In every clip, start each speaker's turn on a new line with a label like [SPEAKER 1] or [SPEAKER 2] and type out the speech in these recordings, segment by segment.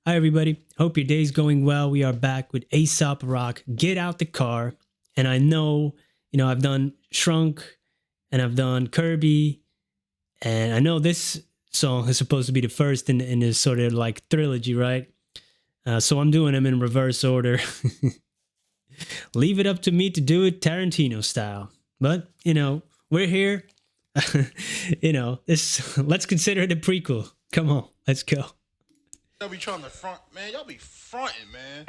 [SPEAKER 1] Hi, everybody. Hope your day's going well. We are back with Aesop Rock, Get Out the Car. And I know, I've done Shrunk and I've done Kirby. And I know this song is supposed to be the first in this sort of like trilogy, right? So I'm doing them in reverse order. Leave it up to me to do it Tarantino style. But, we're here. Let's consider it a prequel. Come on, let's go.
[SPEAKER 2] Y'all be trying to front, man. Y'all be fronting, man.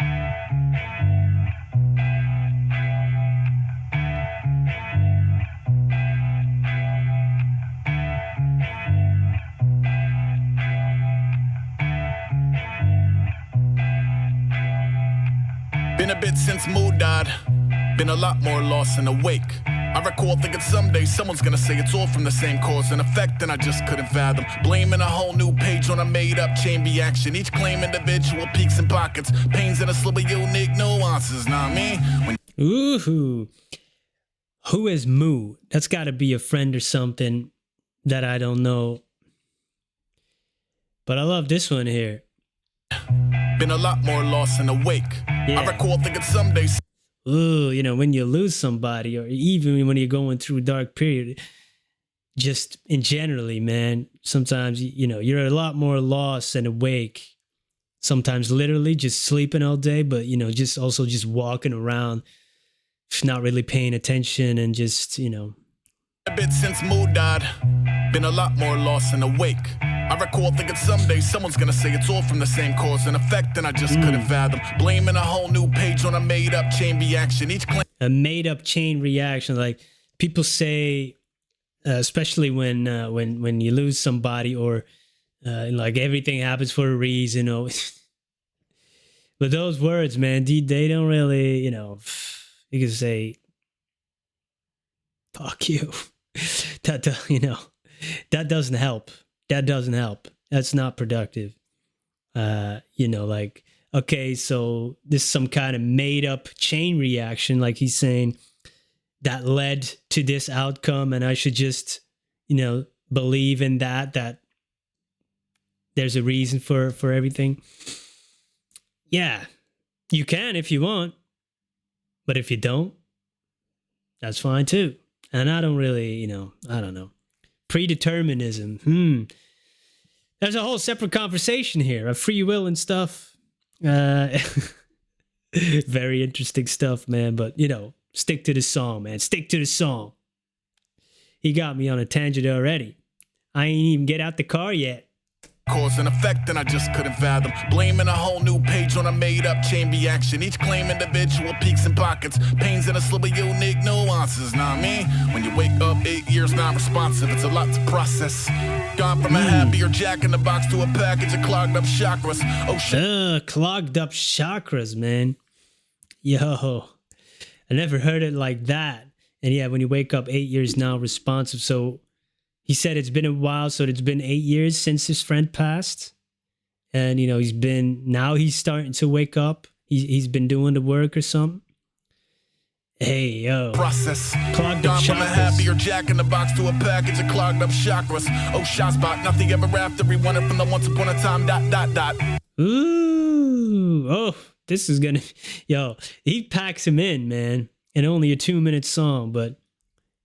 [SPEAKER 2] Been a bit since Mood died. Been a lot more lost and awake. I recall thinking someday someone's gonna say it's all from the same cause and effect, and I just couldn't fathom. Blaming a whole new page on a made-up chain reaction. Each claim individual peaks and pockets, pains and a slip of unique nuances. Nah, me.
[SPEAKER 1] Ooh, who is Moo? That's got to be a friend or something that I don't know. But I love this one here.
[SPEAKER 2] Been a lot more lost and awake. Yeah. I recall thinking someday.
[SPEAKER 1] Ooh, when you lose somebody, or even when you're going through a dark period, just in generally, man, sometimes, you're a lot more lost and awake. Sometimes literally just sleeping all day, but, just walking around, not really paying attention and just, A
[SPEAKER 2] bit since Mood died. Been a lot more lost and awake. I recall thinking someday someone's gonna say it's all from the same cause and effect, and I just couldn't fathom. Blaming a whole new page on a made-up chain reaction. Each claim
[SPEAKER 1] a made-up chain reaction, like people say, especially when you lose somebody, or like everything happens for a reason. But those words, man, they don't really, you can say, "Fuck you." That that doesn't help. That doesn't help. That's not productive. Like, okay, so this is some kind of made up chain reaction, like he's saying, that led to this outcome, and I should just, believe in that there's a reason for everything. Yeah, you can if you want, but if you don't, that's fine too. And I don't really, I don't know. Predeterminism. There's a whole separate conversation here of free will and stuff. Very interesting stuff, man. But, stick to the song, man. Stick to the song. He got me on a tangent already. I ain't even get out the car yet.
[SPEAKER 2] Cause and effect, and I just couldn't fathom. Blaming a whole new page on a made-up chain reaction. Each claim individual peaks and pockets, pains and a slip of unique nuances. Nah, me. When you wake up 8 years non-responsive, it's a lot to process. Gone from a happier jack in the box to a package of clogged up chakras. Oh shit.
[SPEAKER 1] Clogged up chakras, man. Yo, I never heard it like that. And yeah, when you wake up 8 years now responsive, so he said it's been a while, so it's been 8 years since his friend passed. And, he's starting to wake up. He's been doing the work or something. Hey, yo.
[SPEAKER 2] Process.
[SPEAKER 1] Clogged up chakras.
[SPEAKER 2] From a happier jack in the box to a package of clogged up chakras. Oh, shot spot, nothing ever after. Rewind it from the once upon a time, ...
[SPEAKER 1] Ooh. Oh, this is gonna... Yo, he packs him in, man. In only a 2-minute song, but...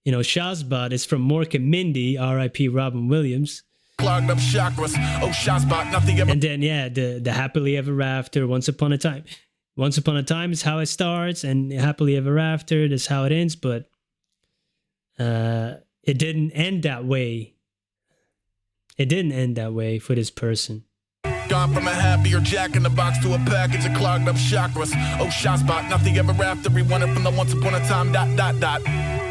[SPEAKER 1] Shazbot is from Mork and Mindy, R.I.P. Robin Williams.
[SPEAKER 2] Clogged up chakras. Oh, Shazbot, nothing ever.
[SPEAKER 1] And then, yeah, the Happily Ever After, Once Upon a Time. Once Upon a Time is how it starts, and Happily Ever After is how it ends, but it didn't end that way. It didn't end that way for this person.
[SPEAKER 2] Gone from a happier jack in the box to a package of clogged up chakras. Oh, Shazbot, nothing ever after. Rewind it from the once upon a time, ...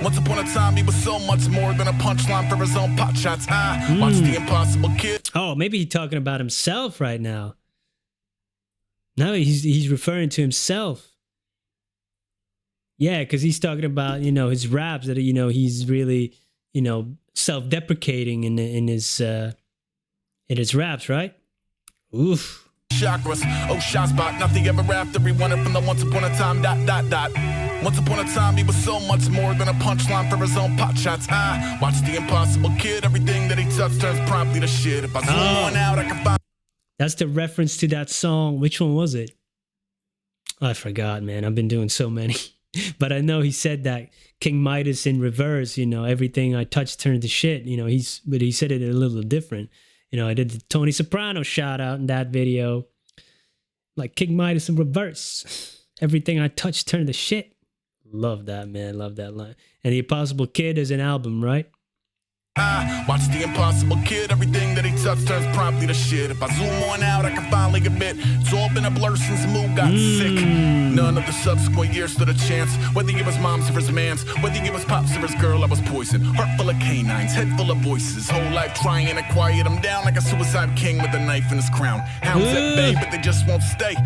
[SPEAKER 2] Once upon a time, he was so much more than a punchline for his own pot shots. Watch The Impossible Kid.
[SPEAKER 1] Oh, maybe he's talking about himself right now. No, he's referring to himself. Yeah, because he's talking about, his raps that, he's really, self-deprecating in his raps, right? Oof.
[SPEAKER 2] Chakras, oh, Shazbot, nothing ever after. Rewind it from the once upon a time, ... Once upon a time, he was so much more than a punchline for his own pot shots. Watch The Impossible Kid. Everything that he touched turns promptly to shit. If I zoom on out, I can find.
[SPEAKER 1] That's the reference to that song. Which one was it? I forgot, man. I've been doing so many. But I know he said that King Midas in reverse, everything I touch turned to shit. But he said it a little different. I did the Tony Soprano shout out in that video. Like King Midas in reverse. Everything I touch turned to shit. Love that, man. Love that line. And The Impossible Kid is an album, right?
[SPEAKER 2] I watch The Impossible Kid. Everything that he touched turns promptly to shit. If I zoom on out, I can finally admit it's all been a blur since the mood got sick. None of the subsequent years stood a chance. Whether it was mom's or his man's, whether it was pops or his girl, I was poisoned. Heart full of canines, head full of voices. Whole life trying to quiet him down like a suicide king with a knife in his crown. Hounds at bay, but they just won't stay.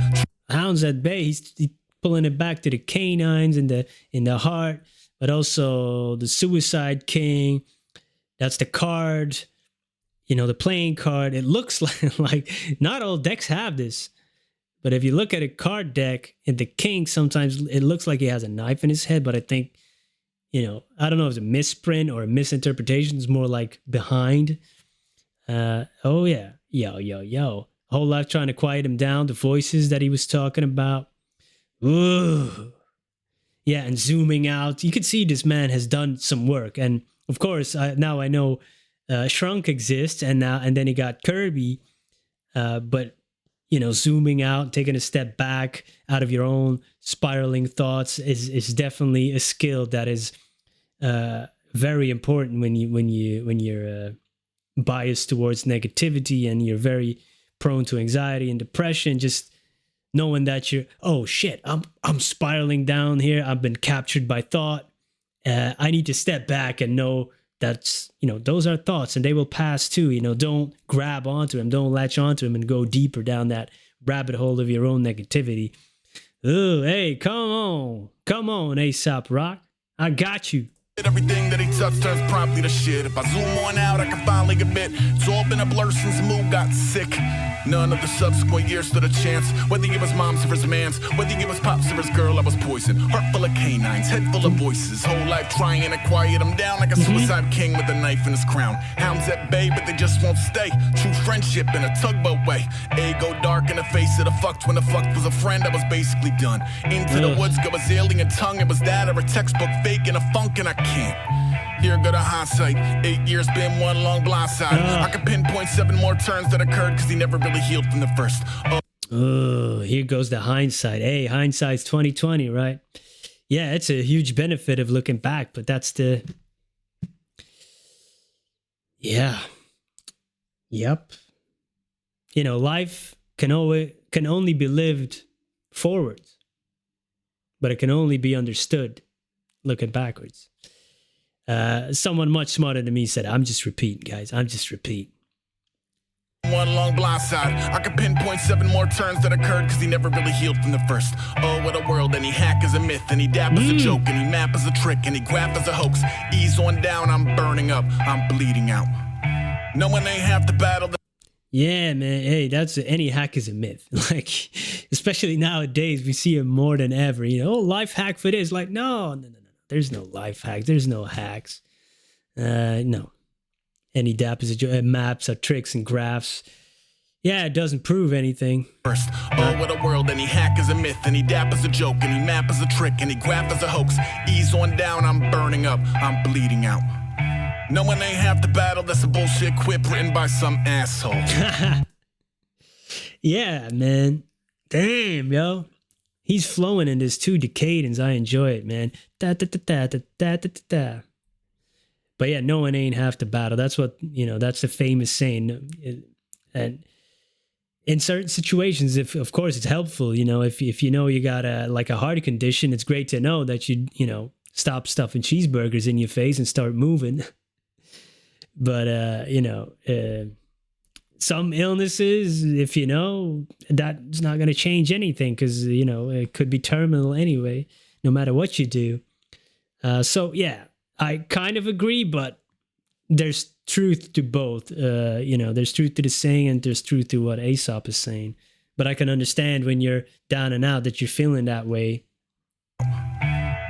[SPEAKER 1] Hounds at bay. He's pulling it back to the canines in the heart, but also the suicide king. That's the card, the playing card. It looks like not all decks have this. But if you look at a card deck and the king, sometimes it looks like he has a knife in his head. But I think, I don't know if it's a misprint or a misinterpretation. It's more like behind. Oh, yeah. Yo. Whole life trying to quiet him down. The voices that he was talking about. Ooh. Yeah, and zooming out. You could see this man has done some work. And of course, now I know Shrunk exists, and then he got Kirby. But zooming out, taking a step back out of your own spiraling thoughts is definitely a skill that is very important when you're biased towards negativity and you're very prone to anxiety and depression. Just knowing that oh shit, I'm spiraling down here. I've been captured by thought. I need to step back and know that's, those are thoughts and they will pass too. Don't grab onto them. Don't latch onto them and go deeper down that rabbit hole of your own negativity. Oh, hey, come on, Aesop Rock. I got you.
[SPEAKER 2] Everything that he touched turns promptly to shit. If I zoom on out, I can finally admit it's all been a blur since the mood got sick. None of the subsequent years stood a chance. Whether it was mom's or his man's, whether it was pops or his girl, I was poisoned. Heart full of canines, head full of voices. Whole life trying to quiet him down like a suicide king with a knife in his crown. Hounds at bay, but they just won't stay. True friendship in a tugboat way. Ego dark in the face of the fucked. When the fucked was a friend, I was basically done. Into the woods, go a alien tongue. It was that or a textbook fake and a funk, and I can't. Here go the hindsight. 8 years been one long blindside. I can pinpoint 7 more turns that occurred because he never really healed from the first.
[SPEAKER 1] Oh, here goes the hindsight. Hey, hindsight's 2020, right? Yeah, it's a huge benefit of looking back, but that's the... Yeah. Yep. Life can only be lived forwards, but it can only be understood looking backwards. Someone much smarter than me said, I'm just repeating, guys. I'm just repeating.
[SPEAKER 2] One long blindside. I can pinpoint 7 more turns that occurred because he never really healed from the first. Oh, what a world. And he hack is a myth, and he dap is a joke, and he map is a trick, and he graph is a hoax. Ease on down, I'm burning up, I'm bleeding out. No one ain't have to battle.
[SPEAKER 1] Yeah, man. Hey, any hack is a myth. Like, especially nowadays, we see it more than ever. Life hack for this. Like, no. There's no life hack. There's no hacks. No. Any dap is maps are tricks and graphs. Yeah, it doesn't prove anything.
[SPEAKER 2] First, oh, what a world. And he hack is a myth, and he dap is a joke, and he map is a trick, and he graph is a hoax. Ease on down, I'm burning up, I'm bleeding out. No one ain't have to battle. That's a bullshit quip written by some asshole.
[SPEAKER 1] Yeah, man. Damn, yo. He's flowing in this 2 decadence. I enjoy it, man. Da, da, da, da, da, da, da, da. But yeah, no one ain't half the battle. That's what, that's the famous saying. And in certain situations, of course, it's helpful. If you got a heart condition, it's great to know that you stop stuffing cheeseburgers in your face and start moving. But, some illnesses, if that's not going to change anything because, it could be terminal anyway, no matter what you do. So, yeah, I kind of agree, but there's truth to both. There's truth to the saying and there's truth to what Aesop is saying. But I can understand when you're down and out that you're feeling that way.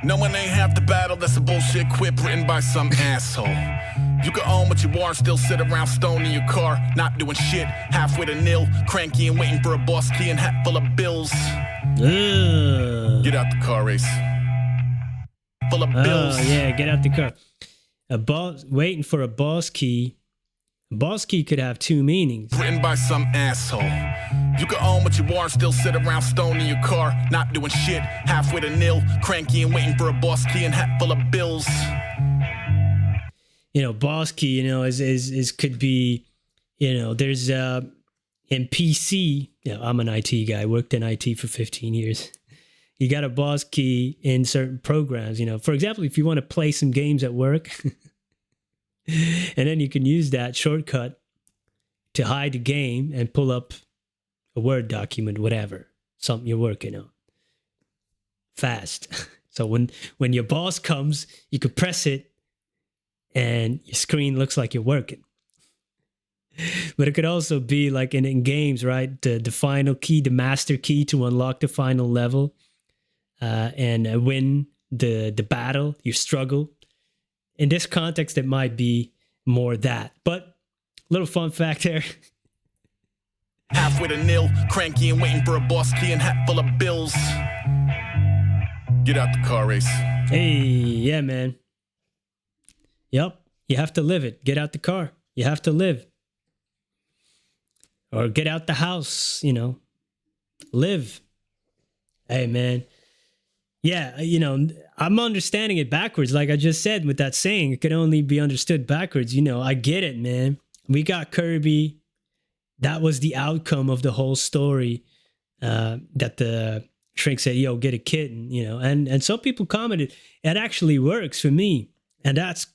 [SPEAKER 2] No one ain't have to battle. That's a bullshit quip written by some asshole. You can own what you are, still sit around stoned in your car, not doing shit, halfway to nil, cranky and waiting for a boss key and hat full of bills. Get out the car, Ace. Full of bills.
[SPEAKER 1] Oh yeah, get out the car. A boss waiting for a boss key. A boss key could have two meanings.
[SPEAKER 2] Written by some asshole. You can own what you are, still sit around stoned in your car, not doing shit, halfway to nil, cranky and waiting for a boss key and hat full of bills.
[SPEAKER 1] You know, boss key, you know, is could be, you know, there's in PC, you know, I'm an IT guy, worked in IT for 15 years. You got a boss key in certain programs, you know. For example, if you want to play some games at work, and then you can use that shortcut to hide the game and pull up a Word document, whatever, something you're working on. Fast. So when your boss comes, you could press it and your screen looks like you're working. But it could also be like in games, right? The final key, the master key to unlock the final level and win the battle, you struggle. In this context, it might be more that. But little fun fact there.
[SPEAKER 2] Halfway to nil, cranky and waiting for a boss key and hat full of bills. Get out the car, Ace.
[SPEAKER 1] Hey, yeah, man. Yep, you have to live it. Get out the car. You have to live. Or get out the house, you know. Live. Hey, man. Yeah, you know, I'm understanding it backwards. Like I just said with that saying, it could only be understood backwards. You know, I get it, man. We got Kirby. That was the outcome of the whole story, that the shrink said, yo, get a kitten, you know. And some people commented, it actually works for me. And that's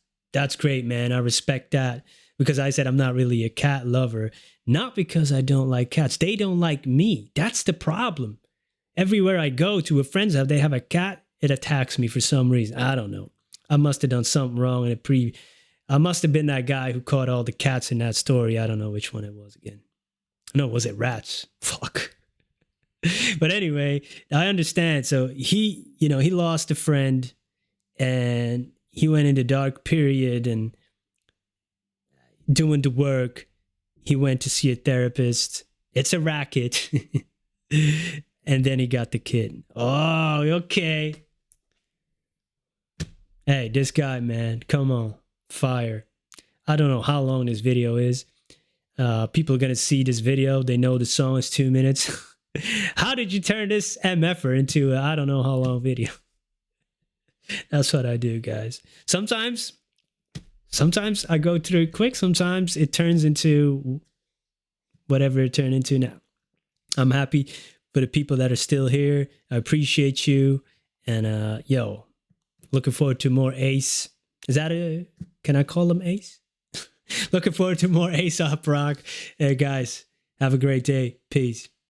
[SPEAKER 1] great, man. I respect that. Because I said I'm not really a cat lover. Not because I don't like cats. They don't like me. That's the problem. Everywhere I go to a friend's house, they have a cat, it attacks me for some reason. I don't know. I must have done something wrong in I must have been that guy who caught all the cats in that story. I don't know which one it was again. No, was it rats? Fuck. But anyway, I understand. So he lost a friend and he went into dark period and doing the work. He went to see a therapist. It's a racket. And then he got the kid. Oh, okay. Hey, this guy, man, come on. Fire. I don't know how long this video is. People are going to see this video. They know the song is 2 minutes. How did you turn this MFer into I don't know how long video? That's what I do, guys. Sometimes I go through it quick. Sometimes it turns into whatever it turned into now. I'm happy for the people that are still here. I appreciate you. And yo, looking forward to more Ace. Can I call him Ace? Looking forward to more Aesop rock. Hey guys, have a great day. Peace.